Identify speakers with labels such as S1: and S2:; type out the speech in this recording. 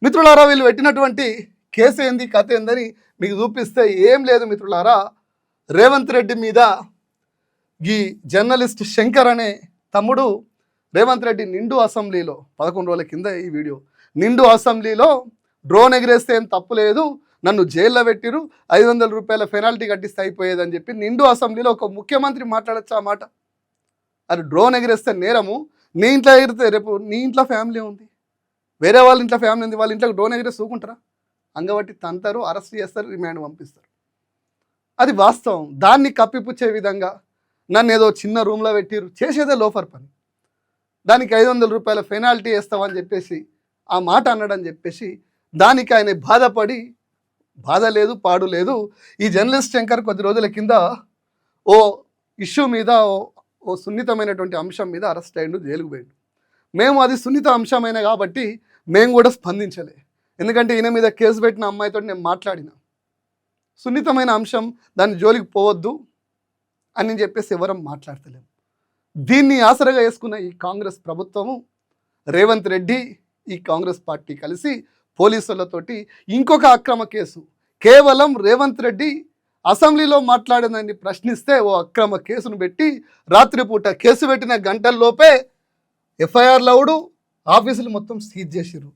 S1: మిత్రులారా, వీళ్ళు పెట్టినటువంటి కేసు ఏంది, కథ ఏందని మీకు చూపిస్తే ఏం లేదు మిత్రులారా. రేవంత్ రెడ్డి మీద ఈ జర్నలిస్ట్ శంకర్ అనే తమ్ముడు రేవంత్ రెడ్డి నిండు అసెంబ్లీలో 11 రోజుల కింద ఈ వీడియో, నిండు అసెంబ్లీలో డ్రోన్ ఎగిరేస్తే ఏం తప్పు లేదు, నన్ను జైల్లో పెట్టిరు, 500 రూపాయల పెనాల్టీ కట్టిస్తే అయిపోయేదని చెప్పి నిండు అసెంబ్లీలో ఒక ముఖ్యమంత్రి మాట్లాడచ్చు ఆ మాట. అది డ్రోన్ ఎగిరేస్తే నేరము, నీ ఇంట్లో ఎగిరితే రేపు నీ ఇంట్లో ఫ్యామిలీ ఉంది, వేరే వాళ్ళ ఇంట్లో ఫ్యామిలీ ఉంది, వాళ్ళ ఇంట్లో డ్రోన్ ఎగిరేసి చూకుంటారా? అంగబట్టి తంతారు, అరెస్ట్ చేస్తారు, రిమాండ్ పంపిస్తారు. అది వాస్తవం. దాన్ని కప్పిపుచ్చే విధంగా నన్ను ఏదో చిన్న రూమ్లో పెట్టిరు, చేసేదే లోఫర్ పని, దానికి 500 రూపాయల పెనాల్టీ వేస్తామని చెప్పేసి ఆ మాట అన్నాడని చెప్పేసి దానికి ఆయన బాధపడి, బాధ లేదు పాడు లేదు. ఈ జర్నలిస్ట్ శంకర్ కొద్ది రోజుల కింద ఓ ఇష్యూ మీద, ఓ సున్నితమైనటువంటి అంశం మీద అరెస్ట్ అయ్యిండు, జైలుకు పోయిండు. మేము అది సున్నిత అంశమైన కాబట్టి మేము కూడా స్పందించలే, ఎందుకంటే ఈయన మీద కేసు పెట్టిన అమ్మాయితో నేను మాట్లాడిన, సున్నితమైన అంశం, దాన్ని జోలికి పోవద్దు అని చెప్పేసి ఎవరం మాట్లాడతలేము. దీన్ని ఆసరగా వేసుకున్న ఈ కాంగ్రెస్ ప్రభుత్వము, రేవంత్ రెడ్డి, ఈ కాంగ్రెస్ పార్టీ కలిసి పోలీసులతోటి ఇంకొక అక్రమ కేసు, కేవలం రేవంత్ రెడ్డి అసెంబ్లీలో మాట్లాడిందని ప్రశ్నిస్తే ఓ అక్రమ కేసును పెట్టి రాత్రిపూట కేసు పెట్టిన గంటల్లోపే ఎఫ్ఐఆర్ లౌడు, ఆఫీసులు మొత్తం సీజ్ చేసిర్రు.